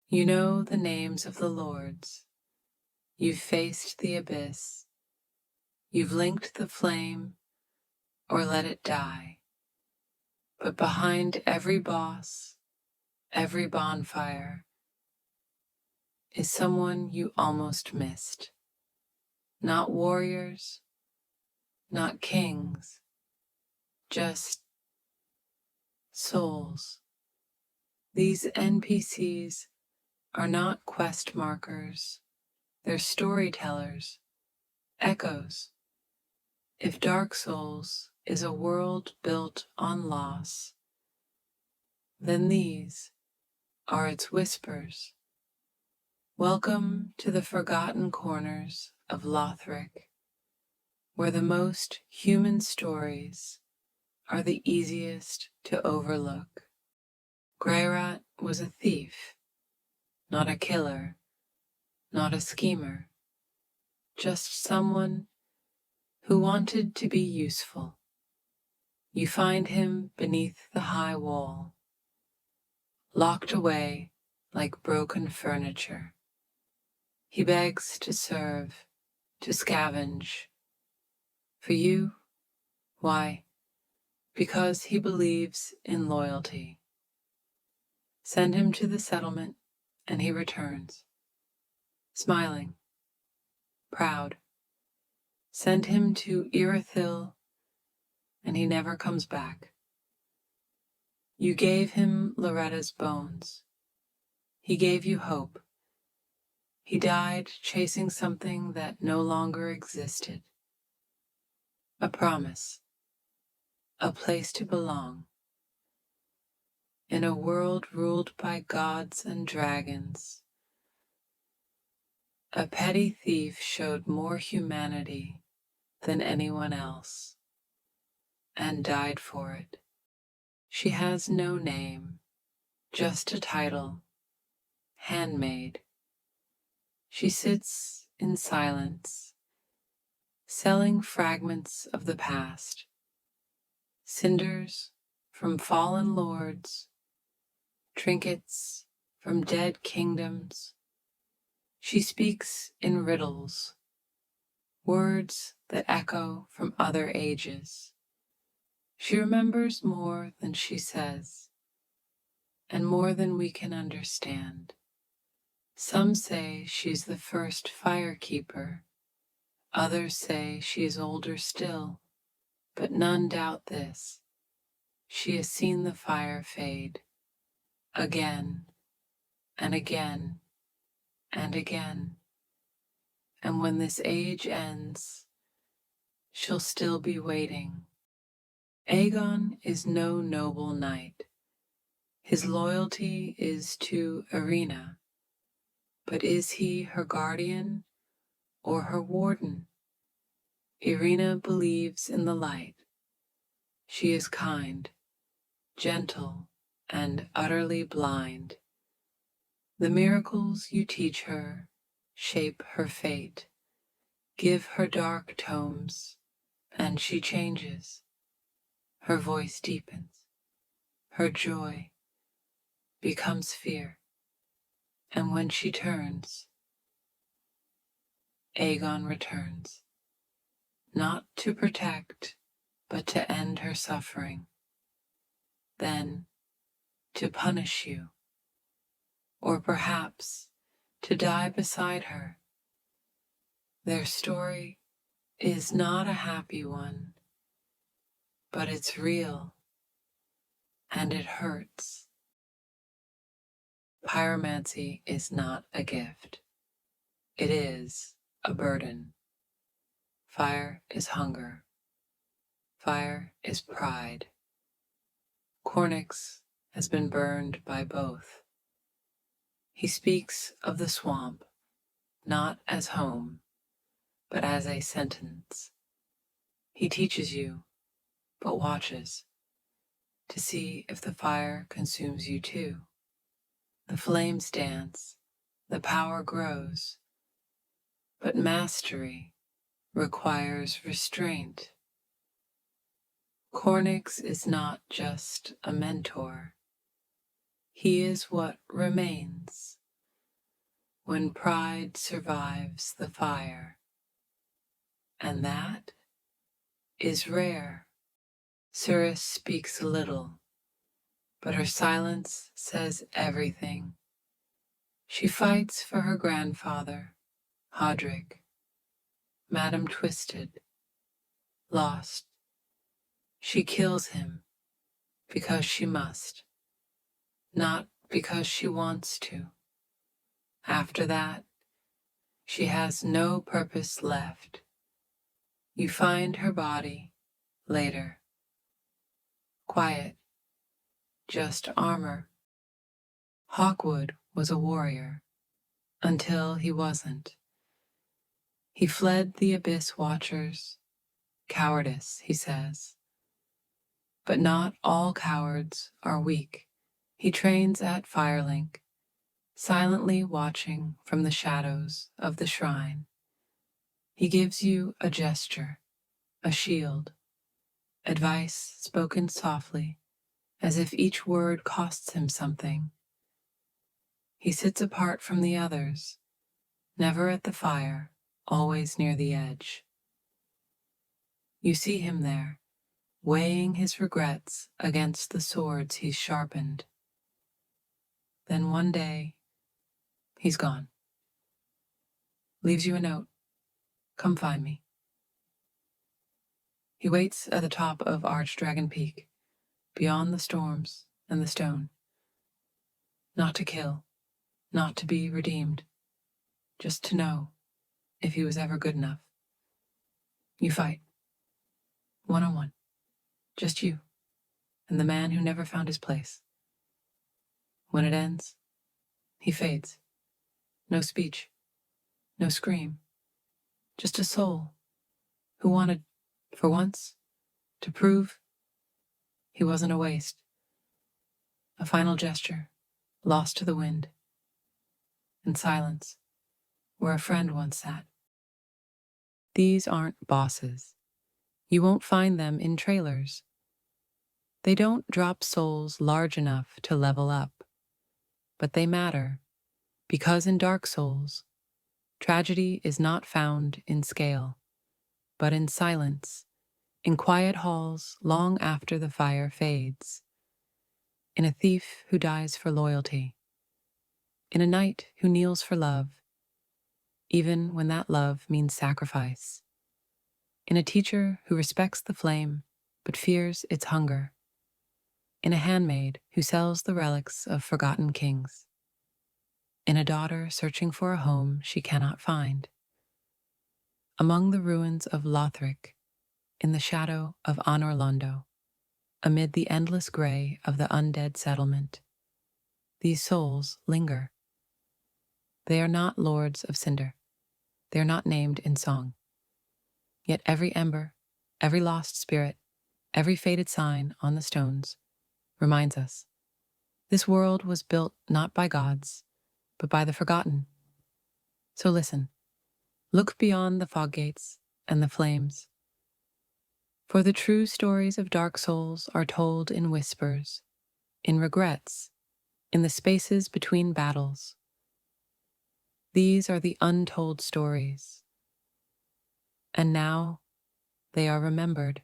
You know the names of the lords. You've faced the abyss. You've linked the flame or let it die. But behind every boss, every bonfire, is someone you almost missed. Not warriors, not kings, just souls. These NPCs are not quest markers, they're storytellers, echoes. If Dark Souls is a world built on loss, then these are its whispers. Welcome to the forgotten corners of Lothric, where the most human stories are the easiest to overlook. Greirat was a thief, not a killer, not a schemer, just someone who wanted to be useful. You find him beneath the high wall, locked away like broken furniture. He begs to serve, to scavenge. For you? Why? Because he believes in loyalty. Send him to the settlement, and he returns, smiling, proud. Send him to Irithil, and he never comes back. You gave him Loretta's bones. He gave you hope. He died chasing something that no longer existed. A promise. A place to belong. In a world ruled by gods and dragons, a petty thief showed more humanity than anyone else, and died for it. She has no name, just a title, handmaid. She sits in silence, selling fragments of the past, cinders from fallen lords, trinkets from dead kingdoms. She speaks in riddles, words that echo from other ages. She remembers more than she says, and more than we can understand. Some say she's the first firekeeper, others say she is older still, but none doubt this. She has seen the fire fade, again and again and again, and when this age ends, she'll still be waiting. Eygon is no noble knight. His loyalty is to Irina, but is he her guardian or her warden? Irina believes in the light. She is kind, gentle, and utterly blind. The miracles you teach her shape her fate. Give her dark tomes, and she changes. Her voice deepens. Her joy becomes fear. And when she turns, Eygon returns, not to protect, but to end her suffering, then to punish you, or perhaps to die beside her. Their story is not a happy one, but it's real, and it hurts. Pyromancy is not a gift. It is a burden. Fire is hunger. Fire is pride. Cornyx has been burned by both. He speaks of the swamp, not as home, but as a sentence. He teaches you, but watches, to see if the fire consumes you too. The flames dance, the power grows, but mastery requires restraint. Cornyx is not just a mentor. He is what remains when pride survives the fire, and that is rare. Cirrus speaks little, but her silence says everything. She fights for her grandfather, Hodric, Madam Twisted, lost. She kills him because she must, not because she wants to. After that, she has no purpose left. You find her body later. Quiet, just armor. Hawkwood was a warrior, until he wasn't. He fled the Abyss Watchers. Cowardice, he says. But not all cowards are weak. He trains at Firelink, silently watching from the shadows of the shrine. He gives you a gesture, a shield, advice spoken softly, as if each word costs him something. He sits apart from the others, never at the fire, always near the edge. You see him there, weighing his regrets against the swords he's sharpened. Then one day, he's gone. Leaves you a note. Come find me. He waits at the top of Archdragon Peak, beyond the storms and the stone. Not to kill, not to be redeemed, just to know if he was ever good enough. You fight. One-on-one. Just you and the man who never found his place. When it ends, he fades. No speech, no scream. Just a soul who wanted, for once, to prove he wasn't a waste. A final gesture, lost to the wind. And silence, where a friend once sat. These aren't bosses. You won't find them in trailers. They don't drop souls large enough to level up. But they matter, because in Dark Souls, tragedy is not found in scale, but in silence, in quiet halls long after the fire fades, in a thief who dies for loyalty, in a knight who kneels for love, even when that love means sacrifice, in a teacher who respects the flame but fears its hunger, in a handmaid who sells the relics of forgotten kings, in a daughter searching for a home she cannot find. Among the ruins of Lothric, in the shadow of Anorlondo, amid the endless gray of the undead settlement, these souls linger. They are not lords of cinder. They are not named in song. Yet every ember, every lost spirit, every faded sign on the stones reminds us this world was built not by gods, but by the forgotten. So listen, look beyond the fog gates and the flames. For the true stories of Dark Souls are told in whispers, in regrets, in the spaces between battles. These are the untold stories. And now they are remembered.